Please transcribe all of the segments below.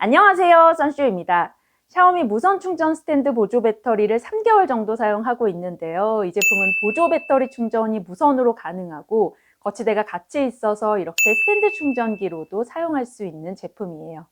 안녕하세요, 선슈입니다. 샤오미 무선 충전 스탠드 보조 배터리를 3개월 정도 사용하고 있는데요. 이 제품은 보조 배터리 충전이 무선으로 가능하고 거치대가 같이 있어서 이렇게 스탠드 충전기로도 사용할 수 있는 제품이에요.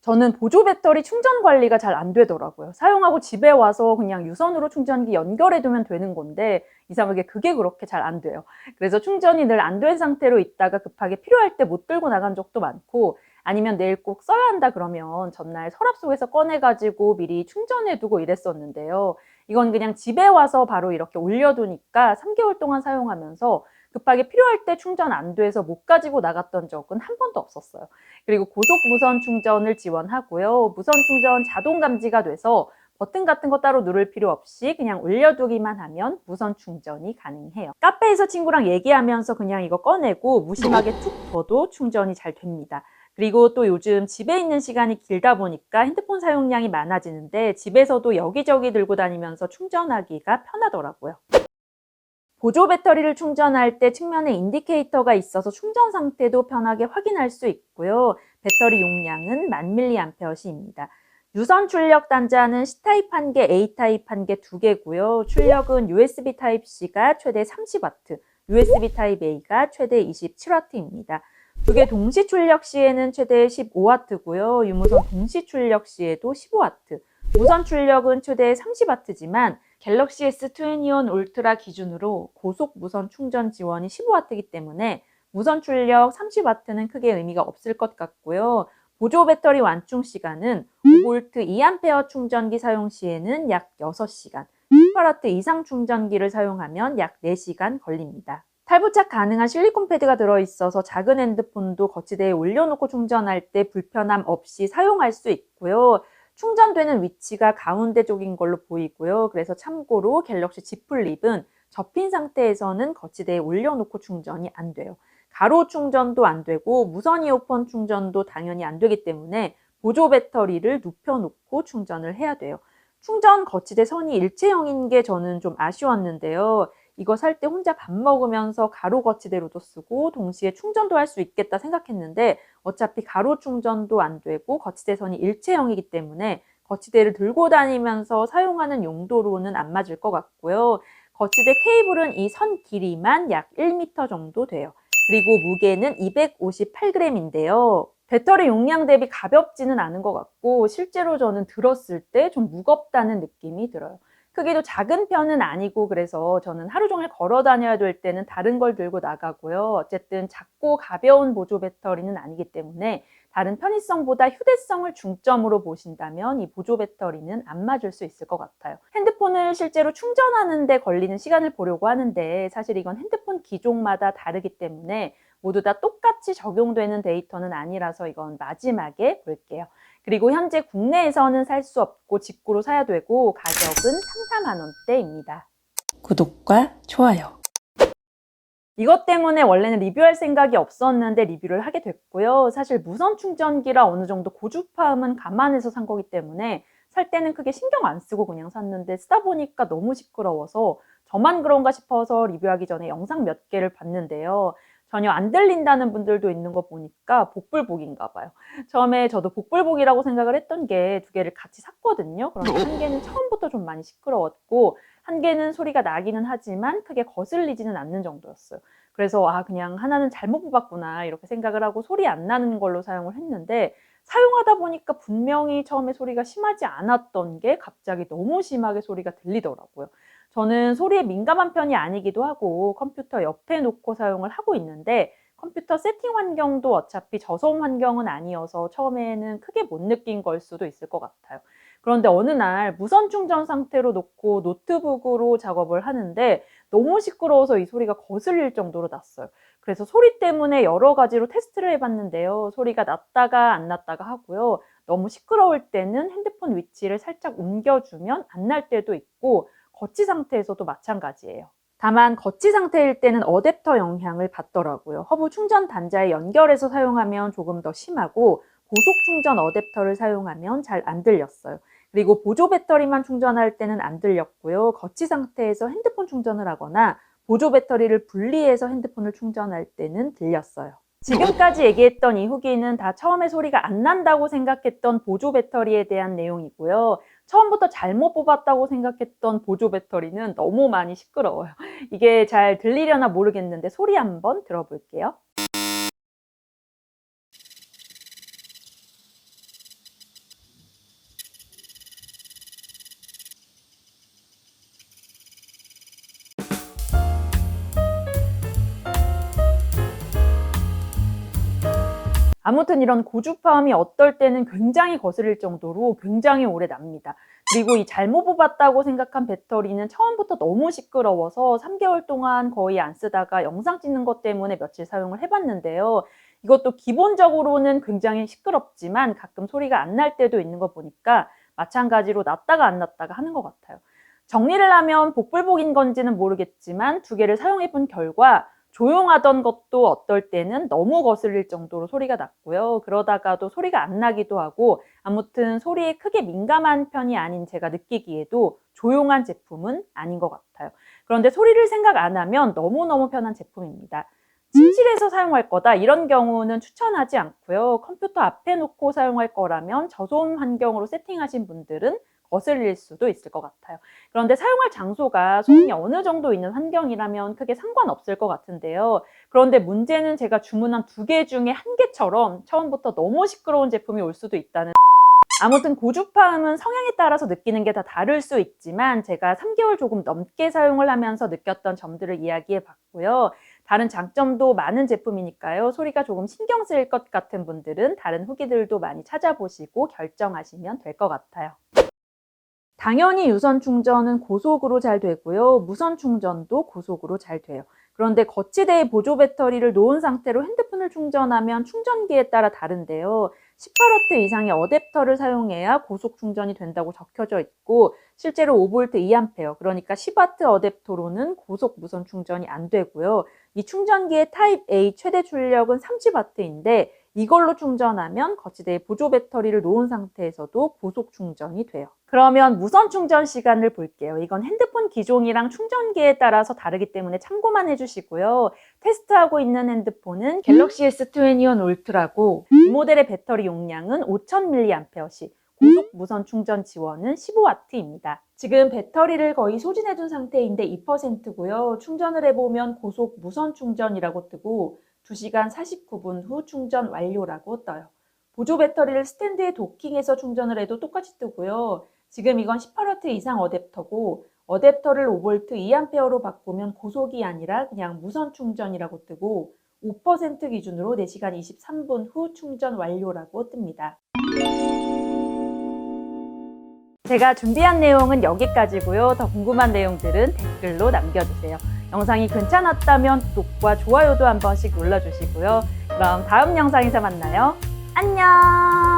저는 보조 배터리 충전 관리가 잘 안 되더라고요. 사용하고 집에 와서 그냥 유선으로 충전기 연결해 두면 되는 건데 이상하게 그게 그렇게 잘 안 돼요. 그래서 충전이 늘 안 된 상태로 있다가 급하게 필요할 때 못 들고 나간 적도 많고, 아니면 내일 꼭 써야 한다 그러면 전날 서랍 속에서 꺼내가지고 미리 충전해 두고 이랬었는데요. 이건 그냥 집에 와서 바로 이렇게 올려두니까 3개월 동안 사용하면서 급하게 필요할 때 충전 안 돼서 못 가지고 나갔던 적은 한 번도 없었어요. 그리고 고속 무선 충전을 지원하고요. 무선 충전 자동 감지가 돼서 버튼 같은 거 따로 누를 필요 없이 그냥 올려두기만 하면 무선 충전이 가능해요. 카페에서 친구랑 얘기하면서 그냥 이거 꺼내고 무심하게 툭 둬도 충전이 잘 됩니다. 그리고 또 요즘 집에 있는 시간이 길다 보니까 핸드폰 사용량이 많아지는데 집에서도 여기저기 들고 다니면서 충전하기가 편하더라고요. 보조 배터리를 충전할 때 측면에 인디케이터가 있어서 충전 상태도 편하게 확인할 수 있고요. 배터리 용량은 1000mAh입니다. 유선 출력 단자는 C타입 1개, A타입 1개 2개고요. 출력은 USB 타입C가 최대 30W, USB 타입 A가 최대 27W입니다. 두 개 동시 출력 시에는 최대 15W고요. 유무선 동시 출력 시에도 15W. 무선 출력은 최대 30W지만 갤럭시 S21 울트라 기준으로 고속 무선 충전 지원이 15W이기 때문에 무선 출력 30W는 크게 의미가 없을 것 같고요. 보조 배터리 완충 시간은 5V 2A 충전기 사용 시에는 약 6시간, 18W 이상 충전기를 사용하면 약 4시간 걸립니다. 탈부착 가능한 실리콘 패드가 들어있어서 작은 핸드폰도 거치대에 올려놓고 충전할 때 불편함 없이 사용할 수 있고요. 충전되는 위치가 가운데 쪽인 걸로 보이고요. 그래서 참고로 갤럭시 Z 플립은 접힌 상태에서는 거치대에 올려놓고 충전이 안 돼요. 가로 충전도 안 되고 무선 이어폰 충전도 당연히 안 되기 때문에 보조 배터리를 눕혀놓고 충전을 해야 돼요. 충전 거치대 선이 일체형인 게 저는 좀 아쉬웠는데요. 이거 살 때 혼자 밥 먹으면서 가로 거치대로도 쓰고 동시에 충전도 할 수 있겠다 생각했는데 어차피 가로 충전도 안 되고 거치대 선이 일체형이기 때문에 거치대를 들고 다니면서 사용하는 용도로는 안 맞을 것 같고요. 거치대 케이블은 이 선 길이만 약 1m 정도 돼요. 그리고 무게는 258g인데요. 배터리 용량 대비 가볍지는 않은 것 같고 실제로 저는 들었을 때 좀 무겁다는 느낌이 들어요. 크기도 작은 편은 아니고 그래서 저는 하루 종일 걸어 다녀야 될 때는 다른 걸 들고 나가고요. 어쨌든 작고 가벼운 보조 배터리는 아니기 때문에 다른 편의성보다 휴대성을 중점으로 보신다면 이 보조 배터리는 안 맞을 수 있을 것 같아요. 핸드폰을 실제로 충전하는 데 걸리는 시간을 보려고 하는데 사실 이건 핸드폰 기종마다 다르기 때문에 모두 다 똑같이 적용되는 데이터는 아니라서 이건 마지막에 볼게요. 그리고 현재 국내에서는 살 수 없고 직구로 사야 되고 가격은 3, 4만 원대입니다. 구독과 좋아요. 이것 때문에 원래는 리뷰할 생각이 없었는데 리뷰를 하게 됐고요. 사실 무선 충전기라 어느 정도 고주파음은 감안해서 산 거기 때문에 살 때는 크게 신경 안 쓰고 그냥 샀는데 쓰다 보니까 너무 시끄러워서 저만 그런가 싶어서 리뷰하기 전에 영상 몇 개를 봤는데요. 전혀 안 들린다는 분들도 있는 거 보니까 복불복인가 봐요. 처음에 저도 복불복이라고 생각을 했던 게 두 개를 같이 샀거든요. 그런데 한 개는 처음부터 좀 많이 시끄러웠고 한 개는 소리가 나기는 하지만 크게 거슬리지는 않는 정도였어요. 그래서 그냥 하나는 잘못 뽑았구나 이렇게 생각을 하고 소리 안 나는 걸로 사용을 했는데 사용하다 보니까 분명히 처음에 소리가 심하지 않았던 게 갑자기 너무 심하게 소리가 들리더라고요. 저는 소리에 민감한 편이 아니기도 하고 컴퓨터 옆에 놓고 사용을 하고 있는데 컴퓨터 세팅 환경도 어차피 저소음 환경은 아니어서 처음에는 크게 못 느낀 걸 수도 있을 것 같아요. 그런데 어느 날 무선 충전 상태로 놓고 노트북으로 작업을 하는데 너무 시끄러워서 이 소리가 거슬릴 정도로 났어요. 그래서 소리 때문에 여러 가지로 테스트를 해봤는데요. 소리가 났다가 안 났다가 하고요. 너무 시끄러울 때는 핸드폰 위치를 살짝 옮겨주면 안 날 때도 있고 거치 상태에서도 마찬가지예요. 다만 거치 상태일 때는 어댑터 영향을 받더라고요. 허브 충전 단자에 연결해서 사용하면 조금 더 심하고 고속 충전 어댑터를 사용하면 잘 안 들렸어요. 그리고 보조 배터리만 충전할 때는 안 들렸고요. 거치 상태에서 핸드폰 충전을 하거나 보조 배터리를 분리해서 핸드폰을 충전할 때는 들렸어요. 지금까지 얘기했던 이 후기는 다 처음에 소리가 안 난다고 생각했던 보조 배터리에 대한 내용이고요. 처음부터 잘못 뽑았다고 생각했던 보조 배터리는 너무 많이 시끄러워요. 이게 잘 들리려나 모르겠는데 소리 한번 들어볼게요. 아무튼 이런 고주파음이 어떨 때는 굉장히 거슬릴 정도로 굉장히 오래 납니다. 그리고 이 잘못 뽑았다고 생각한 배터리는 처음부터 너무 시끄러워서 3개월 동안 거의 안 쓰다가 영상 찍는 것 때문에 며칠 사용을 해봤는데요. 이것도 기본적으로는 굉장히 시끄럽지만 가끔 소리가 안 날 때도 있는 거 보니까 마찬가지로 났다가 안 났다가 하는 것 같아요. 정리를 하면 복불복인 건지는 모르겠지만 두 개를 사용해 본 결과 조용하던 것도 어떨 때는 너무 거슬릴 정도로 소리가 났고요. 그러다가도 소리가 안 나기도 하고 아무튼 소리에 크게 민감한 편이 아닌 제가 느끼기에도 조용한 제품은 아닌 것 같아요. 그런데 소리를 생각 안 하면 너무너무 편한 제품입니다. 침실에서 사용할 거다 이런 경우는 추천하지 않고요. 컴퓨터 앞에 놓고 사용할 거라면 저소음 환경으로 세팅하신 분들은 거슬릴 수도 있을 것 같아요. 그런데 사용할 장소가 소음이 어느 정도 있는 환경이라면 크게 상관없을 것 같은데요. 그런데 문제는 제가 주문한 2개 중에 1개처럼 처음부터 너무 시끄러운 제품이 올 수도 있다는. 아무튼 고주파음은 성향에 따라서 느끼는 게 다 다를 수 있지만 제가 3개월 조금 넘게 사용을 하면서 느꼈던 점들을 이야기해 봤고요. 다른 장점도 많은 제품이니까요. 소리가 조금 신경 쓰일 것 같은 분들은 다른 후기들도 많이 찾아보시고 결정하시면 될 것 같아요. 당연히 유선 충전은 고속으로 잘 되고요. 무선 충전도 고속으로 잘 돼요. 그런데 거치대에 보조 배터리를 놓은 상태로 핸드폰을 충전하면 충전기에 따라 다른데요. 18W 이상의 어댑터를 사용해야 고속 충전이 된다고 적혀져 있고 실제로 5V 2A 그러니까 10W 어댑터로는 고속 무선 충전이 안 되고요. 이 충전기의 타입 A 최대 출력은 30W인데 이걸로 충전하면 거치대에 보조 배터리를 놓은 상태에서도 고속 충전이 돼요. 그러면 무선 충전 시간을 볼게요. 이건 핸드폰 기종이랑 충전기에 따라서 다르기 때문에 참고만 해주시고요. 테스트하고 있는 핸드폰은 갤럭시 S21 울트라고 이 모델의 배터리 용량은 5000mAh씩, 고속 무선 충전 지원은 15W입니다. 지금 배터리를 거의 소진해둔 상태인데 2%고요. 충전을 해보면 고속 무선 충전이라고 뜨고 2시간 49분 후 충전 완료라고 떠요. 보조 배터리를 스탠드에 도킹해서 충전을 해도 똑같이 뜨고요. 지금 이건 18W 이상 어댑터고 어댑터를 5V 2A로 바꾸면 고속이 아니라 그냥 무선 충전이라고 뜨고 5% 기준으로 4시간 23분 후 충전 완료라고 뜹니다. 제가 준비한 내용은 여기까지고요. 더 궁금한 내용들은 댓글로 남겨주세요. 영상이 괜찮았다면 구독과 좋아요도 한 번씩 눌러주시고요. 그럼 다음 영상에서 만나요. 안녕!